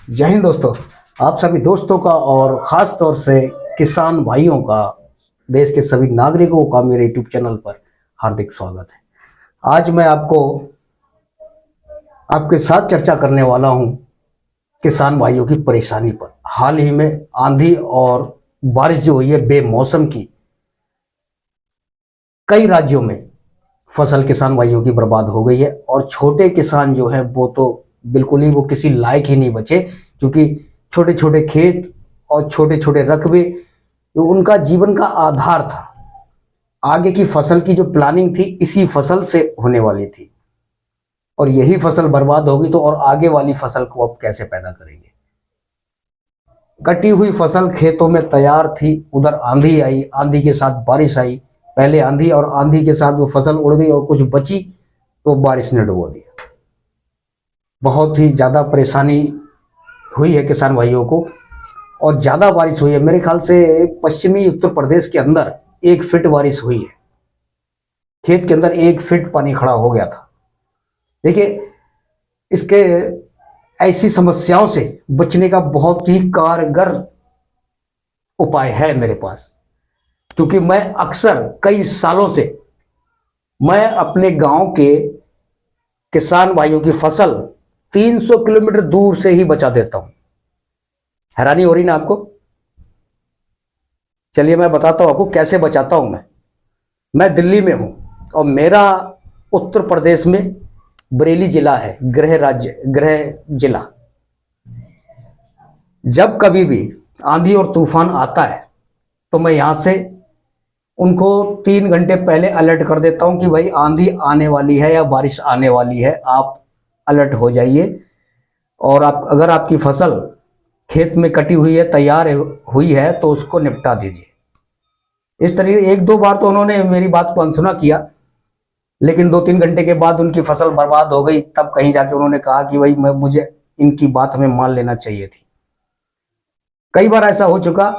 जय हिंद दोस्तों। आप सभी दोस्तों का और ख़ास तौर से किसान भाइयों का, देश के सभी नागरिकों का मेरे यूट्यूब चैनल पर हार्दिक स्वागत है। आज मैं आपके साथ चर्चा करने वाला हूं किसान भाइयों की परेशानी पर। हाल ही में आंधी और बारिश जो हुई है बेमौसम की, कई राज्यों में फसल किसान भाइयों की बर्बाद हो गई है और छोटे किसान जो हैं वो तो बिल्कुल ही, वो किसी लायक ही नहीं बचे, क्योंकि छोटे छोटे खेत और छोटे छोटे रकबे जो उनका जीवन का आधार था। आगे की फसल की जो प्लानिंग थी इसी फसल से होने वाली थी, और यही फसल बर्बाद होगी तो और आगे वाली फसल को अब कैसे पैदा करेंगे। कटी हुई फसल खेतों में तैयार थी, उधर आंधी आई, आंधी के साथ बारिश आई। पहले आंधी और आंधी के साथ वो फसल उड़ गई और कुछ बची तो बारिश ने डुबो दिया। बहुत ही ज़्यादा परेशानी हुई है किसान भाइयों को, और ज़्यादा बारिश हुई है। मेरे ख्याल से पश्चिमी उत्तर प्रदेश के अंदर 1 फीट बारिश हुई है। खेत के अंदर 1 फीट पानी खड़ा हो गया था। देखिए, इसके ऐसी समस्याओं से बचने का बहुत ही कारगर उपाय है मेरे पास, क्योंकि मैं अक्सर कई सालों से मैं अपने गांव के किसान भाइयों की फसल 300 किलोमीटर दूर से ही बचा देता हूं। हैरानी हो रही ना आपको? चलिए मैं बताता हूं आपको कैसे बचाता हूं। मैं दिल्ली में हूं और मेरा उत्तर प्रदेश में बरेली जिला है, गृह जिला। जब कभी भी आंधी और तूफान आता है तो मैं यहां से उनको 3 घंटे पहले अलर्ट कर देता हूं कि भाई आंधी आने वाली है या बारिश आने वाली है, आप अलर्ट हो जाइए। और आप, अगर आपकी फसल खेत में कटी हुई है, तैयार हुई है, तो उसको निपटा दीजिए। इस तरीके 1-2 बार तो उन्होंने मेरी बात को अनसुना किया, लेकिन 2-3 घंटे के बाद उनकी फसल बर्बाद हो गई। तब कहीं जाके उन्होंने कहा कि भाई मुझे इनकी बात हमें मान लेना चाहिए थी। कई बार ऐसा हो चुका।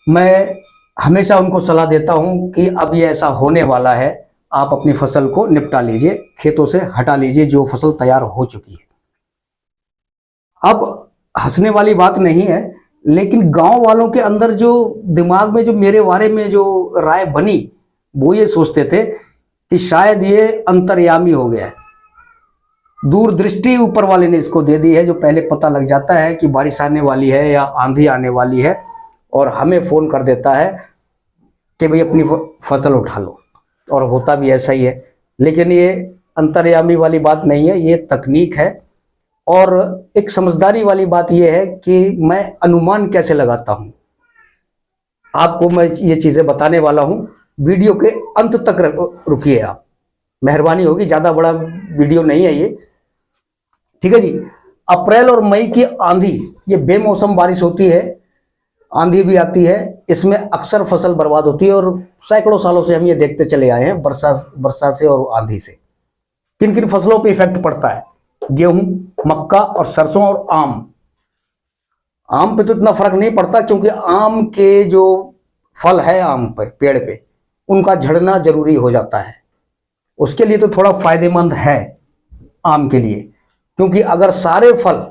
मैं हमेशा उनको सलाह देता हूं कि अब ये ऐसा होने वाला है, आप अपनी फसल को निपटा लीजिए, खेतों से हटा लीजिए जो फसल तैयार हो चुकी है। अब हंसने वाली बात नहीं है, लेकिन गांव वालों के अंदर जो दिमाग में जो मेरे बारे में जो राय बनी, वो ये सोचते थे कि शायद ये अंतर्यामी हो गया है, दूरदृष्टि ऊपर वाले ने इसको दे दी है, जो पहले पता लग जाता है कि बारिश आने वाली है या आंधी आने वाली है, और हमें फ़ोन कर देता है कि भाई अपनी फसल उठा लो। और होता भी ऐसा ही है। लेकिन ये अंतर्यामी वाली बात नहीं है, ये तकनीक है। और एक समझदारी वाली बात यह है कि मैं अनुमान कैसे लगाता हूं, आपको मैं ये चीज़ें बताने वाला हूं। वीडियो के अंत तक रुकिए आप, मेहरबानी होगी। ज़्यादा बड़ा वीडियो नहीं है ये, ठीक है जी। अप्रैल और मई की आंधी, ये बेमौसम बारिश होती है, आंधी भी आती है, इसमें अक्सर फसल बर्बाद होती है। और सैकड़ों सालों से हम ये देखते चले आए हैं, वर्षा से और आंधी से किन किन फसलों पे इफेक्ट पड़ता है। गेहूं, मक्का और सरसों और आम। आम पे तो इतना फर्क नहीं पड़ता, क्योंकि आम के जो फल है, आम पे पेड़ पे, उनका झड़ना जरूरी हो जाता है। उसके लिए तो थोड़ा फायदेमंद है आम के लिए, क्योंकि अगर सारे फल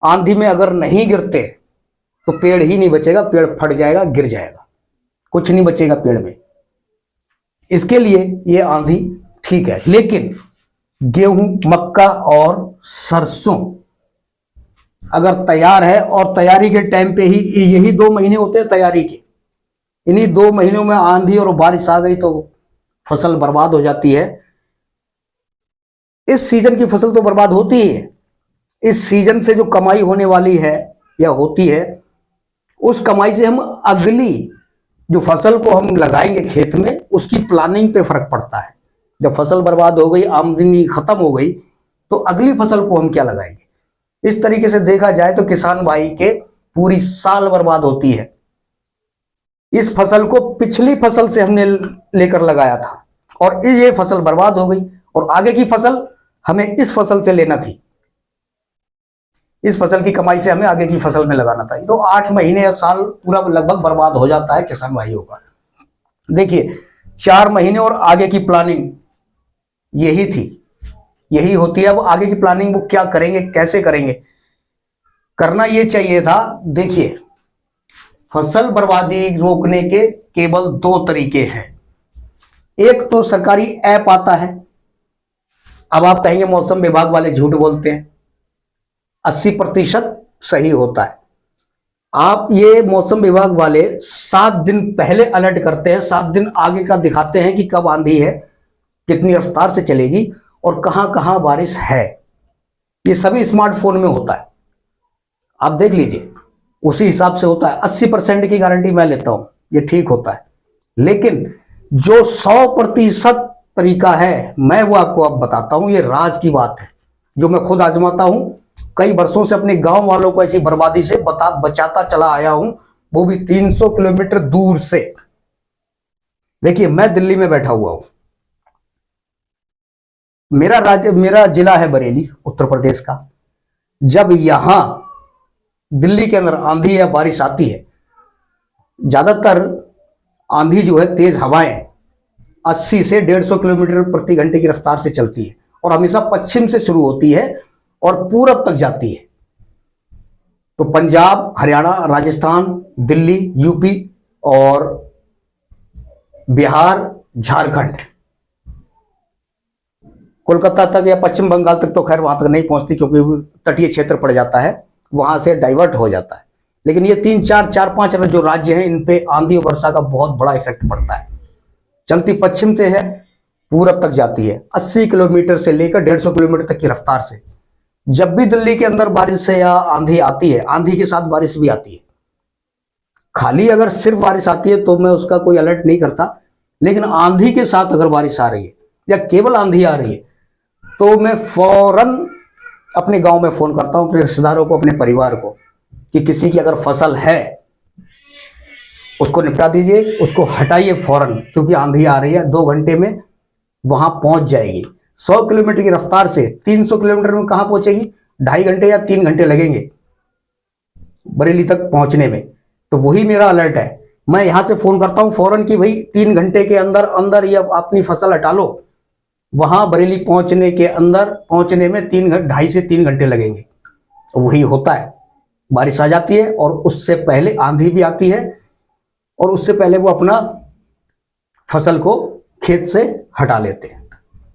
आंधी में अगर नहीं गिरते तो पेड़ ही नहीं बचेगा, पेड़ फट जाएगा, गिर जाएगा, कुछ नहीं बचेगा पेड़ में। इसके लिए ये आंधी ठीक है। लेकिन गेहूं, मक्का और सरसों अगर तैयार है, और तैयारी के टाइम पे ही, यही 2 महीने होते हैं तैयारी के, इन्हीं 2 महीनों में आंधी और बारिश आ गई तो फसल बर्बाद हो जाती है। इस सीजन की फसल तो बर्बाद होती ही है। इस सीजन से जो कमाई होने वाली है या होती है, उस कमाई से हम अगली जो फसल को हम लगाएंगे खेत में, उसकी प्लानिंग पे फर्क पड़ता है। जब फसल बर्बाद हो गई, आमदनी खत्म हो गई, तो अगली फसल को हम क्या लगाएंगे। इस तरीके से देखा जाए तो किसान भाई के पूरी साल बर्बाद होती है। इस फसल को पिछली फसल से हमने लेकर लगाया था और ये फसल बर्बाद हो गई, और आगे की फसल हमें इस फसल से लेना थी। इस फसल की कमाई से हमें आगे की फसल में लगाना था। तो 8 महीने या साल पूरा लगभग बर्बाद हो जाता है किसान भाइयों का। देखिए, 4 महीने और आगे की प्लानिंग यही थी, यही होती है। अब आगे की प्लानिंग वो क्या करेंगे, कैसे करेंगे, करना ये चाहिए था। देखिए, फसल बर्बादी रोकने के केवल दो तरीके हैं। एक तो सरकारी ऐप आता है। अब आप कहेंगे मौसम विभाग वाले झूठ बोलते हैं, 80% सही होता है। आप ये मौसम विभाग वाले 7 दिन पहले अलर्ट करते हैं, 7 दिन आगे का दिखाते हैं कि कब आंधी है, कितनी रफ्तार से चलेगी और कहां कहां बारिश है। ये सभी स्मार्टफोन में होता है, आप देख लीजिए, उसी हिसाब से होता है। 80% की गारंटी मैं लेता हूं, ये ठीक होता है। लेकिन जो 100% तरीका है, मैं वो आपको अब बताता हूं। ये राज की बात है जो मैं खुद आजमाता हूं। कई वर्षों से अपने गांव वालों को ऐसी बर्बादी से बचाता चला आया हूं, वो भी 300 किलोमीटर दूर से। देखिए, मैं दिल्ली में बैठा हुआ हूं, मेरा जिला है बरेली, उत्तर प्रदेश का। जब यहां दिल्ली के अंदर आंधी या बारिश आती है, ज्यादातर आंधी जो है, तेज हवाएं 80 से 150 किलोमीटर प्रति घंटे की रफ्तार से चलती है और हमेशा पश्चिम से शुरू होती है और पूरब तक जाती है। तो पंजाब, हरियाणा, राजस्थान, दिल्ली, यूपी और बिहार, झारखंड, कोलकाता तक या पश्चिम बंगाल तक तो खैर वहां तक नहीं पहुंचती क्योंकि तटीय क्षेत्र पड़ जाता है, वहां से डाइवर्ट हो जाता है। लेकिन ये 3, 4, 4, 5 जो राज्य हैं, इन पे आंधी और वर्षा का बहुत बड़ा इफेक्ट पड़ता है। चलती पश्चिम से है, पूरब तक जाती है 80 किलोमीटर से लेकर 150 किलोमीटर तक की रफ्तार से। जब भी दिल्ली के अंदर बारिश से या आंधी आती है, आंधी के साथ बारिश भी आती है। खाली अगर सिर्फ बारिश आती है तो मैं उसका कोई अलर्ट नहीं करता, लेकिन आंधी के साथ अगर बारिश आ रही है या केवल आंधी आ रही है तो मैं फौरन अपने गांव में फोन करता हूं, अपने रिश्तेदारों को, अपने परिवार को, कि किसी की अगर फसल है उसको निपटा दीजिए, उसको हटाइए फौरन, क्योंकि आंधी आ रही है, 2 घंटे में वहां पहुंच जाएगी। 100 किलोमीटर की रफ्तार से 300 किलोमीटर में कहां पहुंचेगी? 2.5 घंटे या 3 घंटे लगेंगे बरेली तक पहुंचने में। तो वही मेरा अलर्ट है। मैं यहां से फोन करता हूं फौरन कि भाई 3 घंटे के अंदर अंदर ये अपनी फसल हटा लो। वहां बरेली पहुंचने के अंदर पहुंचने में 2.5 से 3 घंटे लगेंगे। वही होता है, बारिश आ जाती है और उससे पहले आंधी भी आती है और उससे पहले वो अपना फसल को खेत से हटा लेते हैं।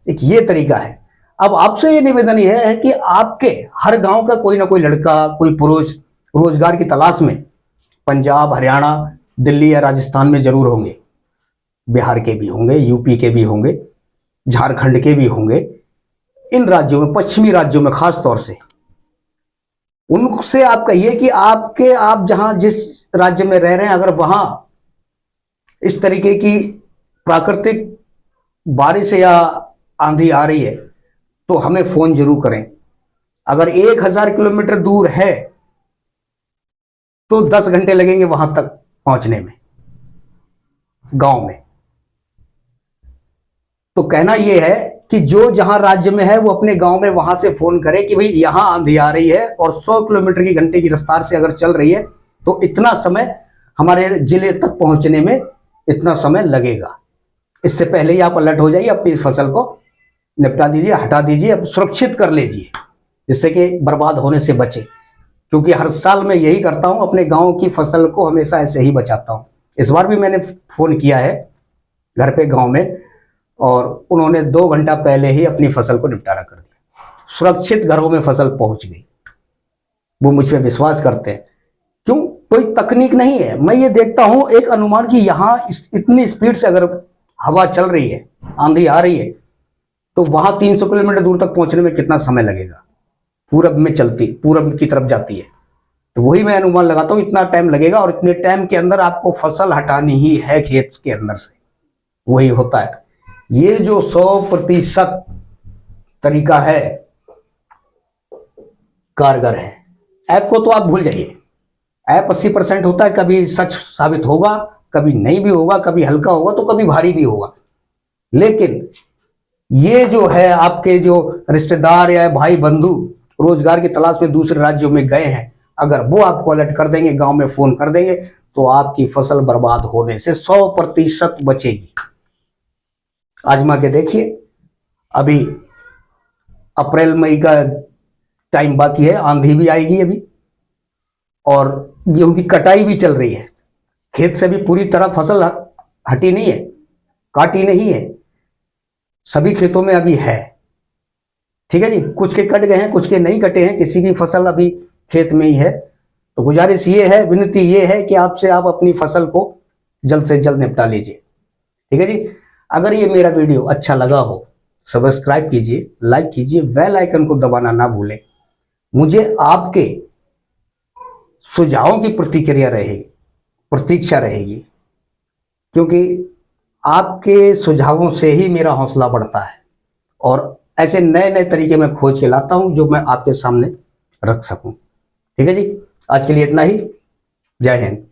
एक ये तरीका है। अब आपसे ये निवेदन ये है कि आपके हर गांव का कोई ना कोई लड़का, कोई पुरुष रोजगार की तलाश में पंजाब, हरियाणा, दिल्ली या राजस्थान में जरूर होंगे, बिहार के भी होंगे, यूपी के भी होंगे, झारखंड के भी होंगे। इन राज्यों में, पश्चिमी राज्यों में खास तौर से, उनसे आप कहिए कि आप जहां जिस राज्य में रह रहे हैं, अगर वहां इस तरीके की प्राकृतिक बारिश या आंधी आ रही है तो हमें फोन जरूर करें। अगर 1000 किलोमीटर दूर है तो 10 घंटे लगेंगे वहां तक पहुंचने में, गांव में। तो कहना यह है कि जो जहां राज्य में है वो अपने गांव में वहां से फोन करे कि भाई यहां आंधी आ रही है और 100 किलोमीटर की घंटे की रफ्तार से अगर चल रही है तो इतना समय हमारे जिले तक पहुंचने में इतना समय लगेगा। इससे पहले ही आप अलर्ट हो जाइए, अपनी फसल को निपटा दीजिए, हटा दीजिए, अब सुरक्षित कर लीजिए जिससे कि बर्बाद होने से बचे। क्योंकि हर साल मैं यही करता हूं, अपने गांव की फसल को हमेशा ऐसे ही बचाता हूं। इस बार भी मैंने फोन किया है घर पे गांव में और उन्होंने 2 घंटा पहले ही अपनी फसल को निपटारा कर दिया, सुरक्षित घरों में फसल पहुंच गई। वो मुझ पर विश्वास करते हैं। क्यों? कोई तकनीक नहीं है। मैं ये देखता हूं एक अनुमान कि यहाँ इतनी स्पीड से अगर हवा चल रही है, आंधी आ रही है, तो वहां 300 किलोमीटर दूर तक पहुंचने में कितना समय लगेगा? पूरब में चलती, पूरब की तरफ जाती है, तो वही मैं अनुमान लगाता हूं इतना टाइम लगेगा और इतने टाइम के अंदर आपको फसल हटानी ही है खेत के अंदर से। वही होता है। ये जो 100% तरीका है, कारगर है। ऐप को तो आप भूल जाइए, ऐप 80% होता है, कभी सच साबित होगा, कभी नहीं भी होगा, कभी हल्का होगा तो कभी भारी भी होगा। लेकिन ये जो है, आपके जो रिश्तेदार या भाई बंधु रोजगार की तलाश में दूसरे राज्यों में गए हैं, अगर वो आपको अलर्ट कर देंगे, गांव में फोन कर देंगे, तो आपकी फसल बर्बाद होने से 100% बचेगी। आजमा के देखिए। अभी अप्रैल मई का टाइम बाकी है, आंधी भी आएगी अभी, और गेहूं की कटाई भी चल रही है। खेत से भी पूरी तरह फसल हटी नहीं है, काटी नहीं है, सभी खेतों में अभी है। ठीक है जी, कुछ के कट गए हैं, कुछ के नहीं कटे हैं, किसी की फसल अभी खेत में ही है। तो गुजारिश ये है, विनती ये है कि आपसे आप अपनी फसल को जल्द से जल्द निपटा लीजिए। ठीक है जी। अगर ये मेरा वीडियो अच्छा लगा हो, सब्सक्राइब कीजिए, लाइक कीजिए, बेल आइकन को दबाना ना भूलें। मुझे आपके सुझावों की प्रतिक्रिया रहेगी, प्रतीक्षा रहेगी, क्योंकि आपके सुझावों से ही मेरा हौसला बढ़ता है और ऐसे नए नए तरीके मैं खोज के लाता हूं जो मैं आपके सामने रख सकूं। ठीक है जी, आज के लिए इतना ही। जय हिंद।